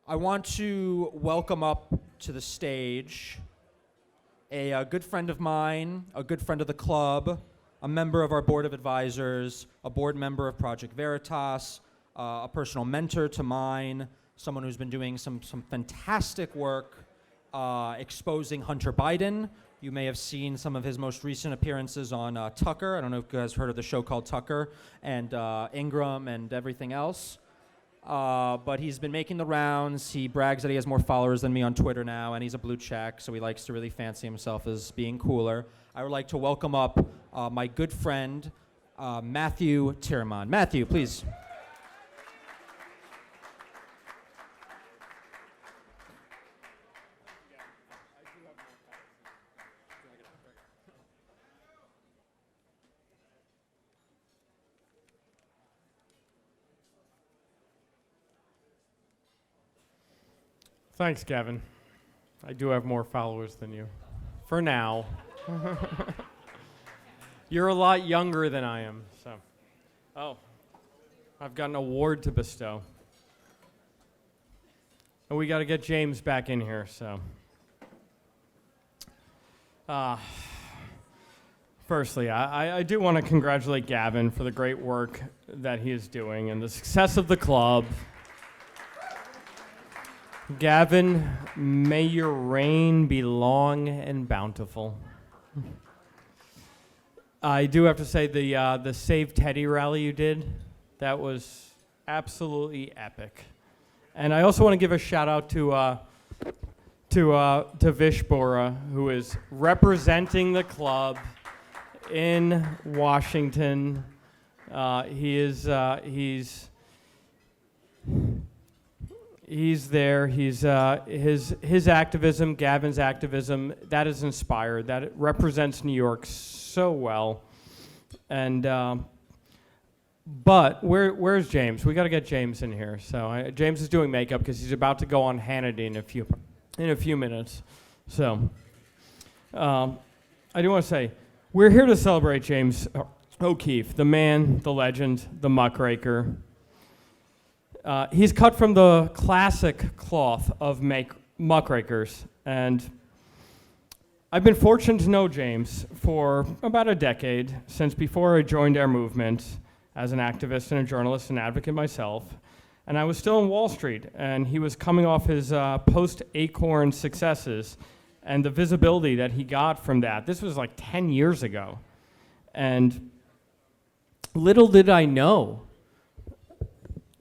I want to welcome up to the stage a good friend of mine, a good friend of the club, a member of our board of advisors, a board member of Project Veritas, a personal mentor to mine, someone who's been doing some fantastic work exposing Hunter Biden. You may have seen some of his most recent appearances on Tucker. I don't know if you guys heard of the show called Tucker, and Ingram and everything else. But he's been making the rounds. He brags that he has more followers than me on Twitter now, and he's a blue check, so he likes to really fancy himself as being cooler. I would like to welcome up my good friend, Matthew Tiraman. Matthew, please. Thanks, Gavin. I do have more followers than you. For now. You're a lot younger than I am, so. Oh, I've got an award to bestow. And we got to get James back in here, so. Firstly, I do want to congratulate Gavin for the great work that he is doing and the success of the club. Gavin, may your reign be long and bountiful. I do have to say the Save Teddy rally you did, that was absolutely epic. And I also want to give a shout out to Vish Bora, who is representing the club in Washington. He's there. He's his activism, Gavin's activism, that is inspired. That it represents New York so well. And but where's James? We got to get James in here. So James is doing makeup because he's about to go on Hannity in a few minutes. So I do want to say we're here to celebrate James O'Keefe, the man, the legend, the muckraker. He's cut from the classic cloth of muckrakers, and I've been fortunate to know James for about a decade, since before I joined our movement as an activist and a journalist and advocate myself, and I was still in Wall Street, and he was coming off his post-Acorn successes and the visibility that he got from that. This was like 10 years ago, and little did I know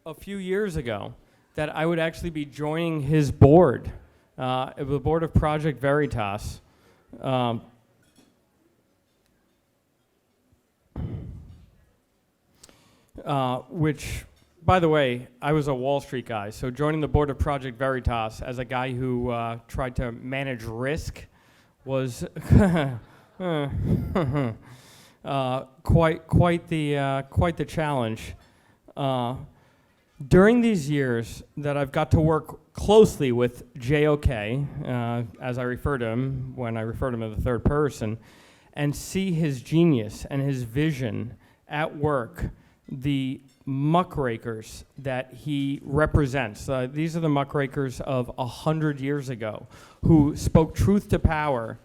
a few years ago that I would actually be joining his board, the board of Project Veritas. Which, by the way, I was a Wall Street guy, so joining the board of Project Veritas as a guy who tried to manage risk was quite the challenge. During these years that I've got to work closely with JOK, as I refer to him when I refer to him in the third person, and see his genius and his vision at work, the muckrakers that he represents. These are the muckrakers of 100 years ago who spoke truth to power.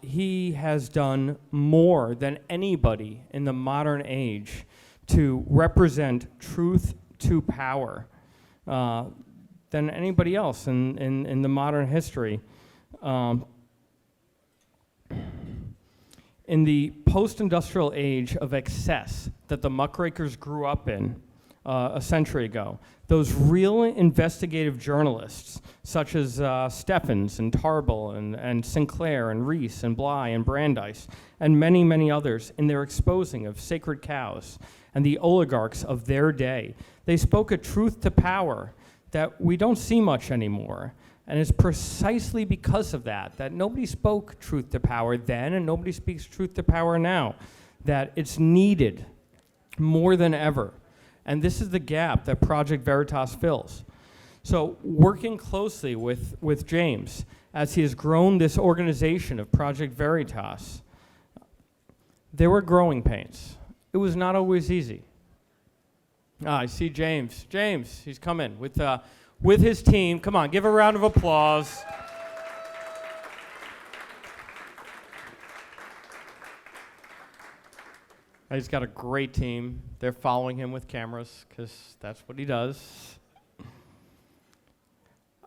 He has done more than anybody in the modern age to represent truth to power than anybody else in the modern history. In the post-industrial age of excess that the muckrakers grew up in a century ago, those real investigative journalists, such as Steffens and Tarbell and Sinclair and Reese and Bly and Brandeis and many, many others, in their exposing of sacred cows and the oligarchs of their day, they spoke a truth to power that we don't see much anymore. And it's precisely because of that nobody spoke truth to power then and nobody speaks truth to power now, that it's needed more than ever. And this is the gap that Project Veritas fills. So working closely with James as he has grown this organization of Project Veritas, there were growing pains. It was not always easy. I see James. James, he's come in with with his team. Come on, give a round of applause. He's got a great team. They're following him with cameras because that's what he does.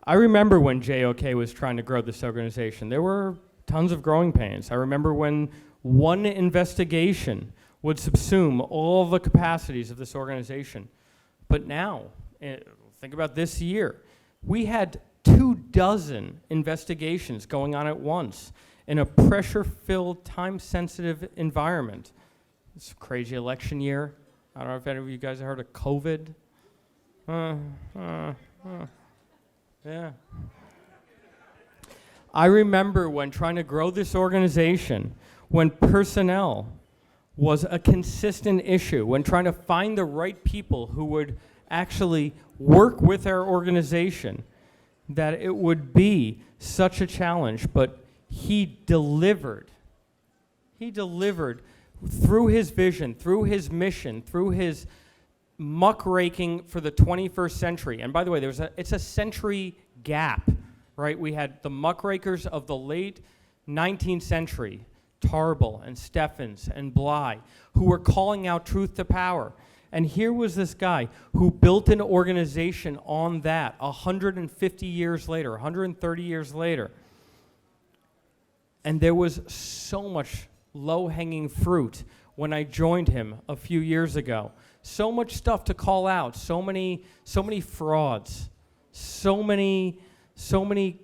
I remember when JOK was trying to grow this organization. There were tons of growing pains. I remember when one investigation would subsume all the capacities of this organization. But now, think about this year. We had 24 investigations going on at once in a pressure-filled, time-sensitive environment. It's a crazy election year. I don't know if any of you guys have heard of COVID. Yeah. I remember when trying to grow this organization, when personnel was a consistent issue, when trying to find the right people who would actually work with our organization, that it would be such a challenge, but he delivered. He delivered through his vision, through his mission, through his muckraking for the 21st century. And by the way, it's a century gap, right? We had the muckrakers of the late 19th century, Tarbell and Steffens and Bly, who were calling out truth to power. And here was this guy who built an organization on that 150 years later, 130 years later. And there was so much low-hanging fruit when I joined him a few years ago. So much stuff to call out, so many frauds, so many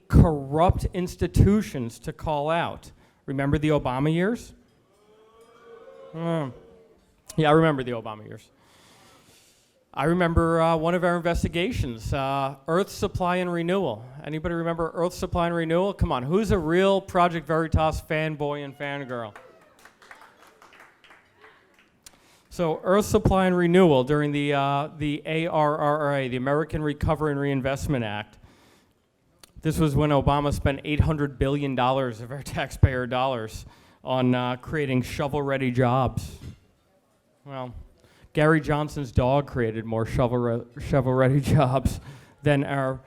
corrupt institutions to call out. Remember the Obama years? Yeah, I remember the Obama years. I remember one of our investigations, Earth Supply and Renewal. Anybody remember Earth Supply and Renewal? Come on, who's a real Project Veritas fanboy and fangirl? So Earth Supply and Renewal during the ARRA, the American Recovery and Reinvestment Act. This was when Obama spent $800 billion of our taxpayer dollars on creating shovel-ready jobs. Well, Gary Johnson's dog created more shovel-ready jobs than our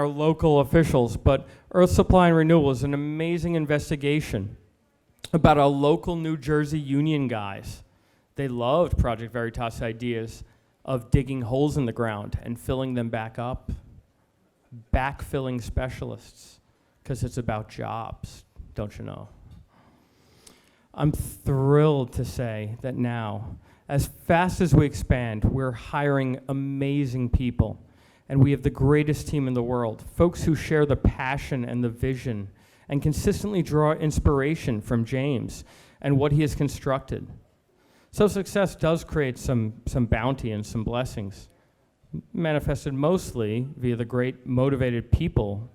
local officials. But Earth Supply and Renewal is an amazing investigation about our local New Jersey union guys. They loved Project Veritas' ideas of digging holes in the ground and filling them back up, backfilling specialists, because it's about jobs, don't you know? I'm thrilled to say that now, as fast as we expand, we're hiring amazing people, and we have the greatest team in the world, folks who share the passion and the vision and consistently draw inspiration from James and what he has constructed. So success does create some bounty and some blessings, manifested mostly via the great motivated people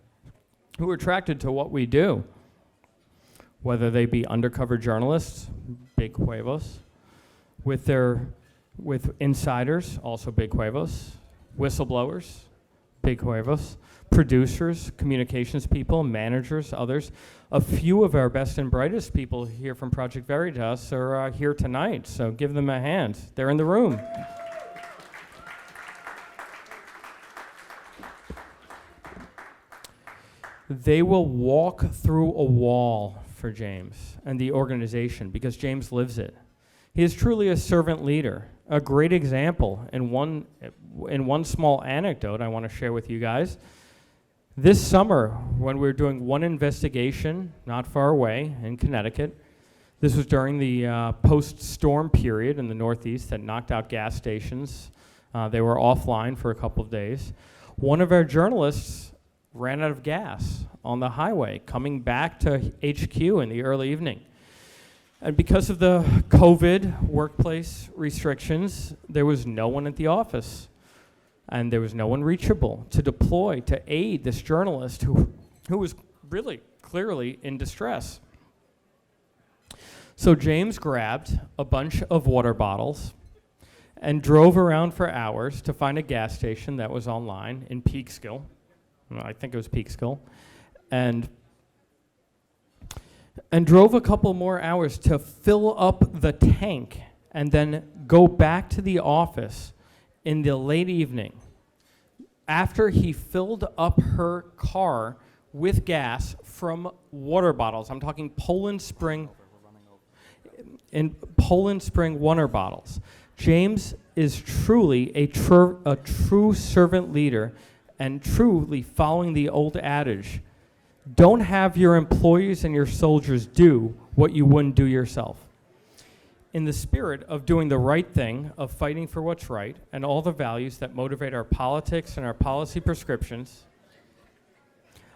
who are attracted to what we do, whether they be undercover journalists, big huevos, with insiders, also big huevos, whistleblowers, big huevos, producers, communications people, managers, others. A few of our best and brightest people here from Project Veritas are here tonight, so give them a hand. They're in the room. They will walk through a wall for James and the organization because James lives it. He is truly a servant leader, a great example. In one small anecdote I want to share with you guys. This summer, when we were doing one investigation not far away in Connecticut, this was during the post-storm period in the Northeast that knocked out gas stations. They were offline for a couple of days. One of our journalists ran out of gas on the highway coming back to HQ in the early evening. And because of the COVID workplace restrictions, there was no one at the office. And there was no one reachable to deploy to aid this journalist who was really clearly in distress. So James grabbed a bunch of water bottles and drove around for hours to find a gas station that was online in Peekskill. I think it was Peekskill. And drove a couple more hours to fill up the tank and then go back to the office in the late evening after he filled up her car with gas from water bottles. I'm talking Poland Spring water bottles. James is truly a true servant leader and truly following the old adage, don't have your employees and your soldiers do what you wouldn't do yourself. In the spirit of doing the right thing, of fighting for what's right, and all the values that motivate our politics and our policy prescriptions,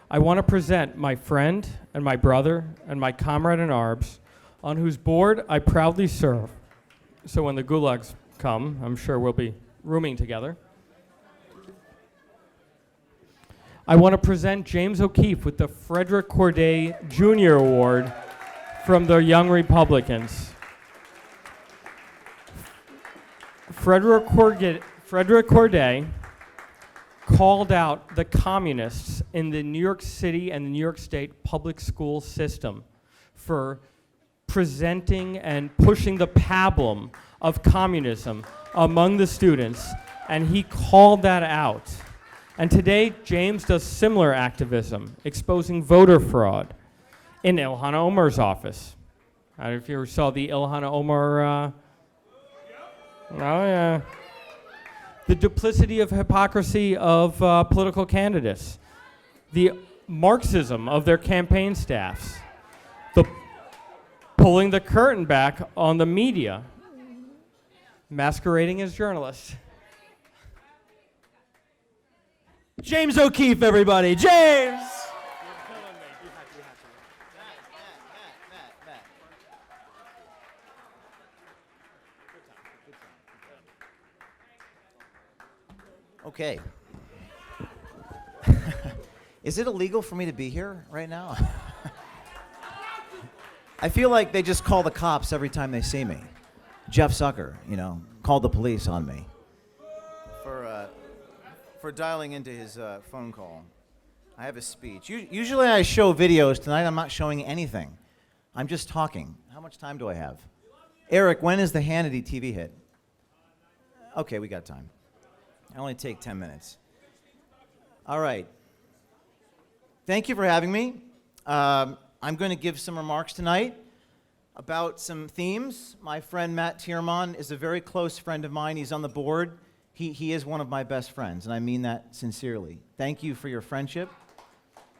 I want to present my friend and my brother and my comrade in arms, on whose board I proudly serve. So when the gulags come, I'm sure we'll be rooming together. I want to present James O'Keefe with the Frederick Corday Jr. Award from the Young Republicans. Frederick Corday called out the communists in the New York City and the New York State public school system for presenting and pushing the pablum of communism among the students, and he called that out. And today, James does similar activism, exposing voter fraud in Ilhan Omar's office. I don't know if you ever saw the Ilhan Omar, oh yeah. The duplicity of hypocrisy of political candidates, the Marxism of their campaign staffs, the pulling the curtain back on the media, masquerading as journalists. James O'Keefe, everybody. James! Okay. Is it illegal for me to be here right now? I feel like they just call the cops every time they see me. Jeff Zucker, called the police on me for dialing into his phone call. I have a speech. Usually I show videos. Tonight I'm not showing anything. I'm just talking. How much time do I have? Eric, when is the Hannity TV hit? Okay, we got time. I only take 10 minutes. All right. Thank you for having me. I'm going to give some remarks tonight about some themes. My friend Matt Tierman is a very close friend of mine. He's on the board. He is one of my best friends, and I mean that sincerely. Thank you for your friendship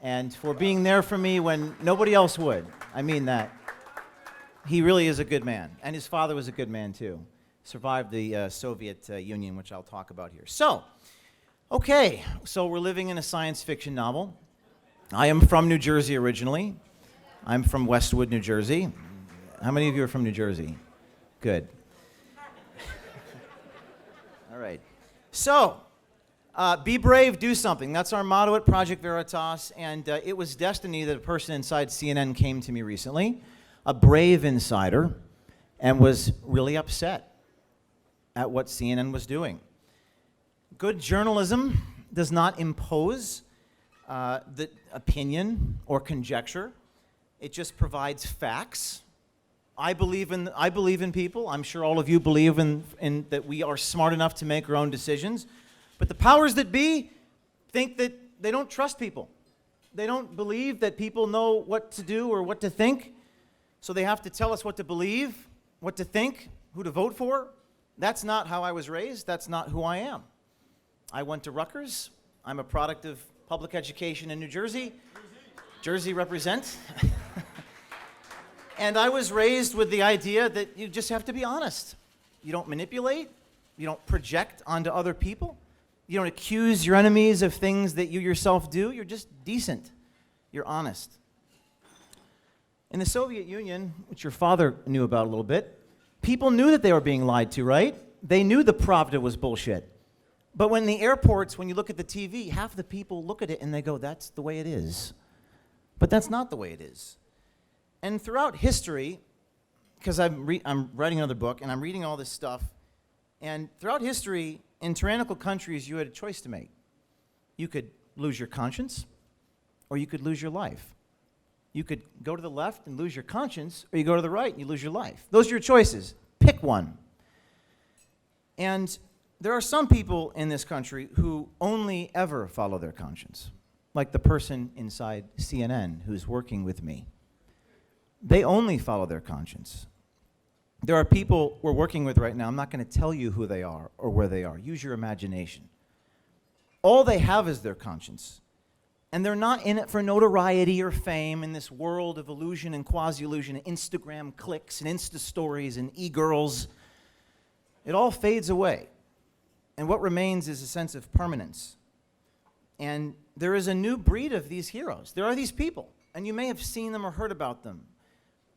and for being there for me when nobody else would. I mean that. He really is a good man, and his father was a good man too. Survived the Soviet Union, which I'll talk about here. So we're living in a science fiction novel. I am from New Jersey originally. I'm from Westwood, New Jersey. How many of you are from New Jersey? Good. All right. So, be brave, do something. That's our motto at Project Veritas, and it was destiny that a person inside CNN came to me recently, a brave insider, and was really upset at what CNN was doing. Good journalism does not impose the opinion or conjecture. It just provides facts. I believe in people. I'm sure all of you believe in that we are smart enough to make our own decisions. But the powers that be think that they don't trust people. They don't believe that people know what to do or what to think. So they have to tell us what to believe, what to think, who to vote for. That's not how I was raised. That's not who I am. I went to Rutgers. I'm a product of public education in New Jersey. Jersey represent. And I was raised with the idea that you just have to be honest. You don't manipulate. You don't project onto other people. You don't accuse your enemies of things that you yourself do. You're just decent. You're honest. In the Soviet Union, which your father knew about a little bit, people knew that they were being lied to, right? They knew the Pravda was bullshit. But when the airports, when you look at the TV, half the people look at it and they go, that's the way it is. But that's not the way it is. And throughout history, because I'm writing another book and I'm reading all this stuff, and throughout history, in tyrannical countries, you had a choice to make. You could lose your conscience, or you could lose your life. You could go to the left and lose your conscience, or you go to the right and you lose your life. Those are your choices. Pick one. And There are some people in this country who only ever follow their conscience, like the person inside CNN who's working with me. They only follow their conscience. There are people we're working with right now. I'm not going to tell you who they are or where they are. Use your imagination. All they have is their conscience. And they're not in it for notoriety or fame in this world of illusion and quasi-illusion and Instagram clicks and Insta stories and e-girls. It all fades away. And what remains is a sense of permanence. And there is a new breed of these heroes. There are these people, and you may have seen them or heard about them.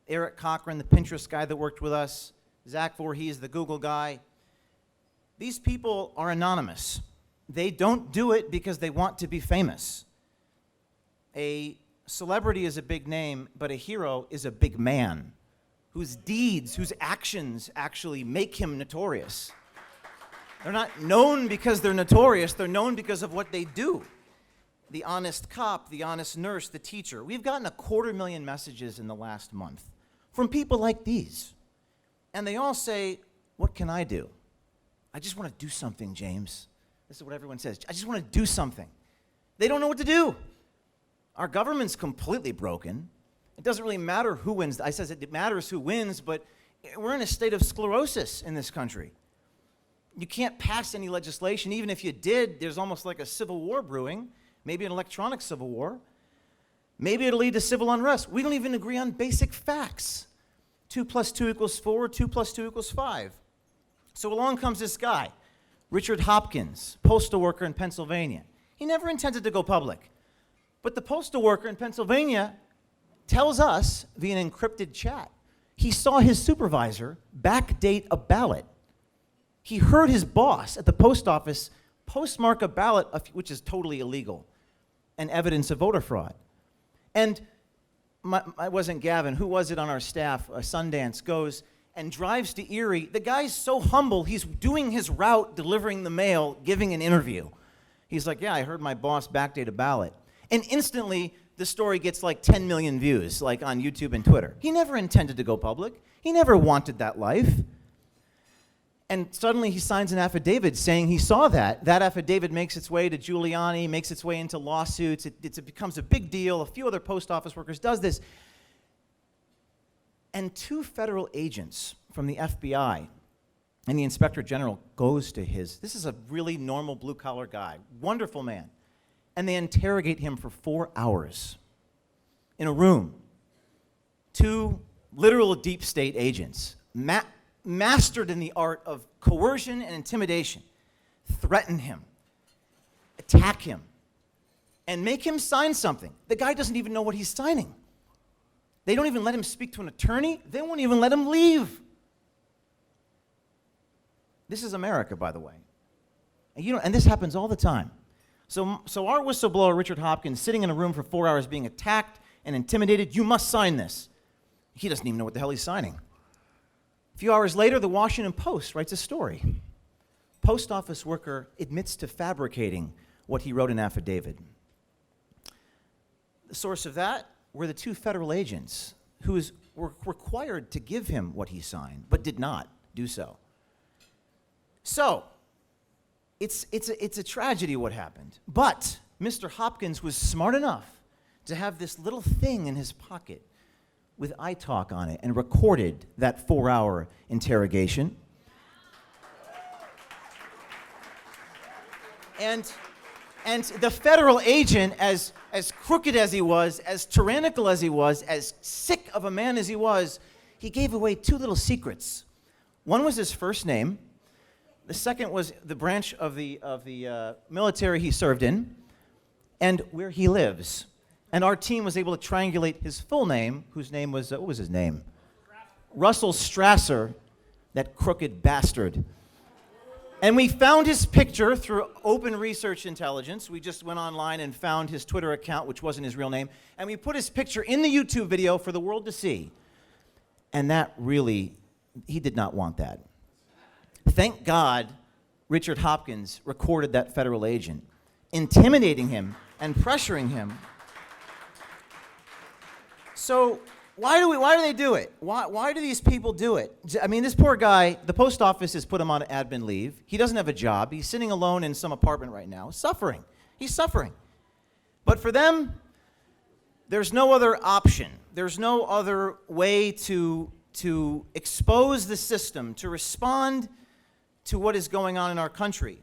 Eric Cochran, the Pinterest guy that worked with us, Zach Voorhees, the Google guy. These people are anonymous. They don't do it because they want to be famous. A celebrity is a big name, but a hero is a big man whose deeds, whose actions actually make him notorious. They're not known because they're notorious, they're known because of what they do. The honest cop, the honest nurse, the teacher. We've gotten 250,000 messages in the last month from people like these. And they all say, what can I do? I just want to do something, James. This is what everyone says. I just want to do something. They don't know what to do. Our government's completely broken. It doesn't really matter who wins. I says it matters who wins, but we're in a state of sclerosis in this country. You can't pass any legislation. Even if you did, there's almost like a civil war brewing, maybe an electronic civil war. Maybe it'll lead to civil unrest. We don't even agree on basic facts. 2 + 2 = 4, 2 + 2 = 5. So along comes this guy, Richard Hopkins, postal worker in Pennsylvania. He never intended to go public. But the postal worker in Pennsylvania tells us via an encrypted chat, he saw his supervisor backdate a ballot. He heard his boss at the post office postmark a ballot, which is totally illegal, and evidence of voter fraud. And it wasn't Gavin, who was it on our staff? Sundance goes and drives to Erie. The guy's so humble, he's doing his route, delivering the mail, giving an interview. He's like, yeah, I heard my boss backdate a ballot. And instantly, the story gets like 10 million views, like on YouTube and Twitter. He never intended to go public. He never wanted that life. And suddenly he signs an affidavit saying he saw that. That affidavit makes its way to Giuliani, makes its way into lawsuits. It becomes a big deal. A few other post office workers does this. And 2 federal agents from the FBI and the Inspector General goes to this is a really normal blue-collar guy, wonderful man. And they interrogate him for 4 hours in a room. 2 literal deep state agents, mastered in the art of coercion and intimidation, threaten him, attack him, and make him sign something. The guy doesn't even know what he's signing. They don't even let him speak to an attorney. They won't even let him leave. This is America, by the way. And this happens all the time. So our whistleblower, Richard Hopkins, sitting in a room for 4 hours being attacked and intimidated, you must sign this. He doesn't even know what the hell he's signing. A few hours later, the Washington Post writes a story. Post office worker admits to fabricating what he wrote in affidavit. The source of that were the 2 federal agents who were required to give him what he signed, but did not do so. So, it's a tragedy what happened. But Mr. Hopkins was smart enough to have this little thing in his pocket with iTalk on it and recorded that 4-hour interrogation. And the federal agent, as crooked as he was, as tyrannical as he was, as sick of a man as he was, he gave away 2 little secrets. One was his first name. The second was the branch of the military he served in, and where he lives. And our team was able to triangulate his full name, whose name was, what was his name? Russell Strasser, that crooked bastard. And we found his picture through open research intelligence. We just went online and found his Twitter account, which wasn't his real name, and we put his picture in the YouTube video for the world to see. And that really, he did not want that. Thank God Richard Hopkins recorded that federal agent, intimidating him and pressuring him. So why do they do it? Why do these people do it? I mean, this poor guy, the post office has put him on admin leave. He doesn't have a job. He's sitting alone in some apartment right now, suffering. He's suffering. But for them, there's no other option. There's no other way to expose the system, to respond to what is going on in our country.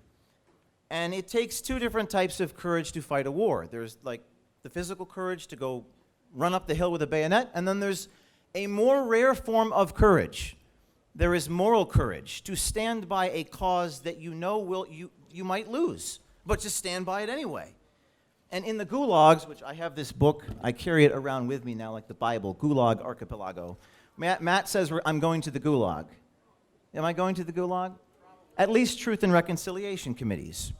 And it takes two different types of courage to fight a war. There's like the physical courage to go run up the hill with a bayonet, and then there's a more rare form of courage. There is moral courage to stand by a cause that you know you might lose, but just stand by it anyway. And in the gulags, which I have this book, I carry it around with me now like the Bible, Gulag Archipelago. Matt says I'm going to the gulag. Am I going to the gulag? At least Truth and Reconciliation Committees.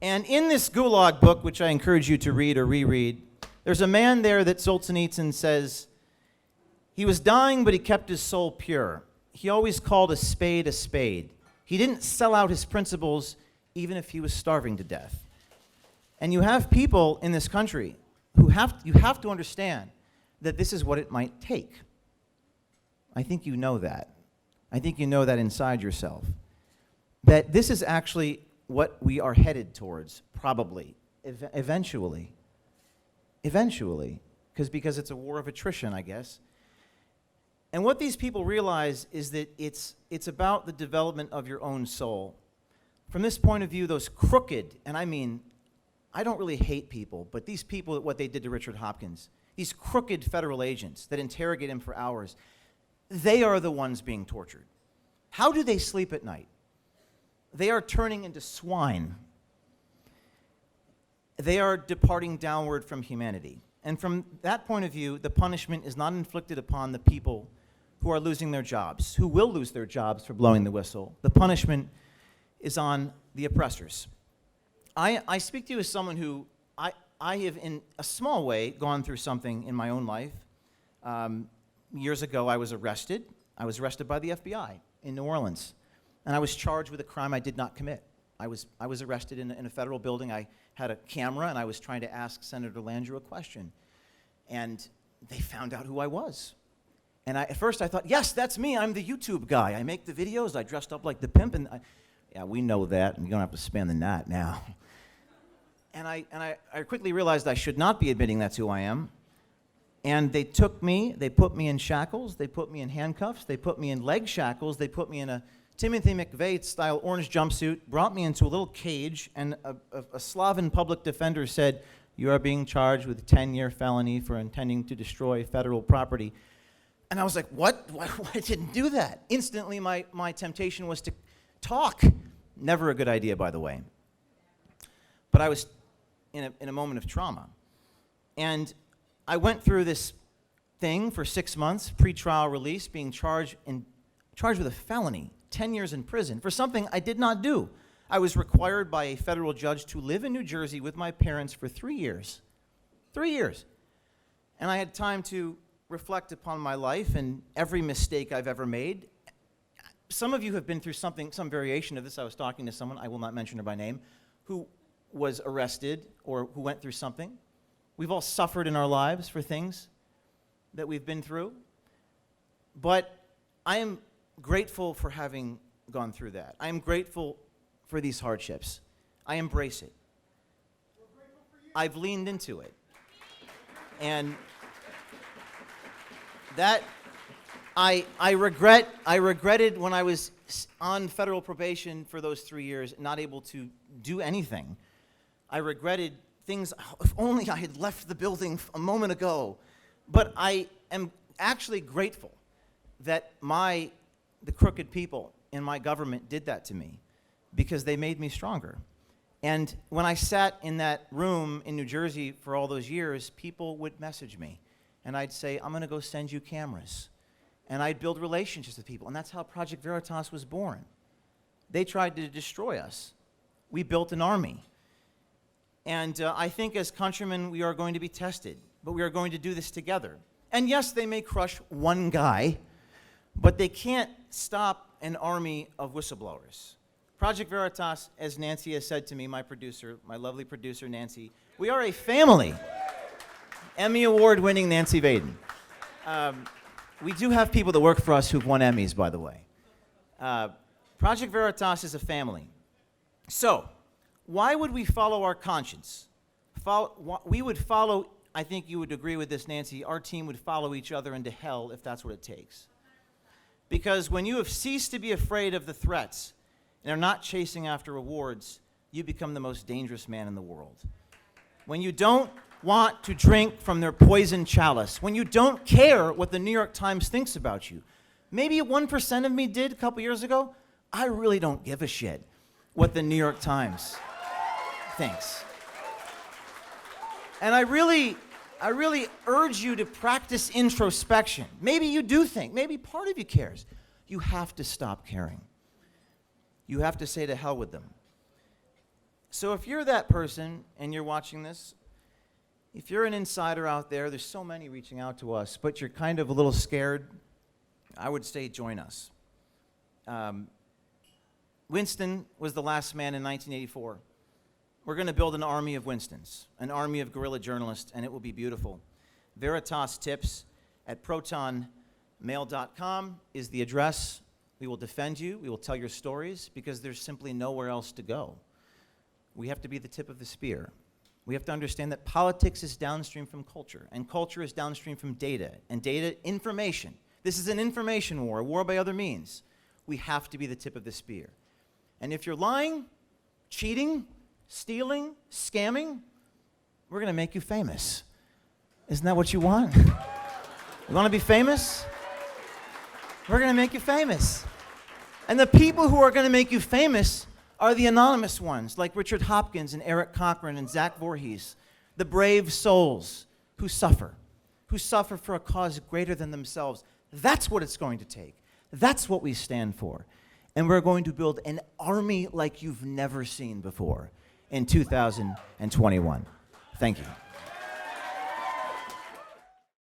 And in this gulag book, which I encourage you to read or reread, there's a man there that Solzhenitsyn says, he was dying, but he kept his soul pure. He always called a spade a spade. He didn't sell out his principles, even if he was starving to death. And you have people in this country who you have to understand that this is what it might take. I think you know that. I think you know that inside yourself. That this is actually what we are headed towards, probably, eventually. Eventually, because it's a war of attrition, I guess. And what these people realize is that it's about the development of your own soul. From this point of view, those crooked, and I mean, I don't really hate people, but these people, what they did to Richard Hopkins, these crooked federal agents that interrogate him for hours, they are the ones being tortured. How do they sleep at night? They are turning into swine. They are departing downward from humanity. And from that point of view, the punishment is not inflicted upon the people who are losing their jobs, who will lose their jobs for blowing the whistle. The punishment is on the oppressors. I speak to you as someone who, I have in a small way gone through something in my own life. Years ago, I was arrested. I was arrested by the FBI in New Orleans. And I was charged with a crime I did not commit. I was arrested in a federal building. I had a camera, and I was trying to ask Senator Landrieu a question. And they found out who I was. And at first I thought, yes, that's me. I'm the YouTube guy. I make the videos. I dressed up like the pimp. And yeah, we know that, and you don't have to spend the night now. And I quickly realized I should not be admitting that's who I am. And they took me, they put me in shackles, they put me in handcuffs, they put me in leg shackles, they put me in a Timothy McVeigh-style orange jumpsuit, brought me into a little cage, and a Slavic public defender said, "You are being charged with a 10-year felony for intending to destroy federal property." And I was like, what? I didn't do that. Instantly, my temptation was to talk. Never a good idea, by the way. But I was in a moment of trauma. And I went through this thing for 6 months, pre-trial release, being charged with a felony, 10 years in prison, for something I did not do. I was required by a federal judge to live in New Jersey with my parents for 3 years. 3 years. And I had time to reflect upon my life and every mistake I've ever made. Some of you have been through some variation of this. I was talking to someone, I will not mention her by name, who was arrested or who went through something. We've all suffered in our lives for things that we've been through. But I am grateful for having gone through that. I am grateful for these hardships. I embrace it. I've leaned into it. And that I regretted when I was on federal probation for those 3 years, not able to do anything. I regretted things, if only I had left the building a moment ago. But I am actually grateful that the crooked people in my government did that to me, because they made me stronger. And when I sat in that room in New Jersey for all those years, people would message me. And I'd say, I'm going to go send you cameras. And I'd build relationships with people. And that's how Project Veritas was born. They tried to destroy us. We built an army. And I think as countrymen, we are going to be tested. But we are going to do this together. And yes, they may crush one guy, but they can't stop an army of whistleblowers. Project Veritas, as Nancy has said to me, my producer, my lovely producer, Nancy, we are a family. Emmy Award-winning Nancy Vaden. We do have people that work for us who've won Emmys, by the way. Project Veritas is a family. So, why would we follow our conscience? We would follow, I think you would agree with this, Nancy, our team would follow each other into hell if that's what it takes. Because when you have ceased to be afraid of the threats and are not chasing after rewards, you become the most dangerous man in the world. When you don't want to drink from their poison chalice, when you don't care what the New York Times thinks about you, maybe 1% of me did a couple years ago, I really don't give a shit what the New York Times thinks. And I really urge you to practice introspection. Maybe you do think, maybe part of you cares. You have to stop caring. You have to say to hell with them. So if you're that person and you're watching this, if you're an insider out there, there's so many reaching out to us, but you're kind of a little scared, I would say join us. Winston was the last man in 1984. We're going to build an army of Winstons, an army of guerrilla journalists, and it will be beautiful. Veritas Tips at protonmail.com is the address. We will defend you. We will tell your stories because there's simply nowhere else to go. We have to be the tip of the spear. We have to understand that politics is downstream from culture, and culture is downstream from data, and data, information. This is an information war, a war by other means. We have to be the tip of the spear. And if you're lying, cheating, stealing, scamming, we're going to make you famous. Isn't that what you want? You want to be famous? We're going to make you famous. And the people who are going to make you famous are the anonymous ones, like Richard Hopkins and Eric Cochran and Zach Voorhees, the brave souls who suffer for a cause greater than themselves. That's what it's going to take. That's what we stand for. And we're going to build an army like you've never seen before in 2021. Thank you.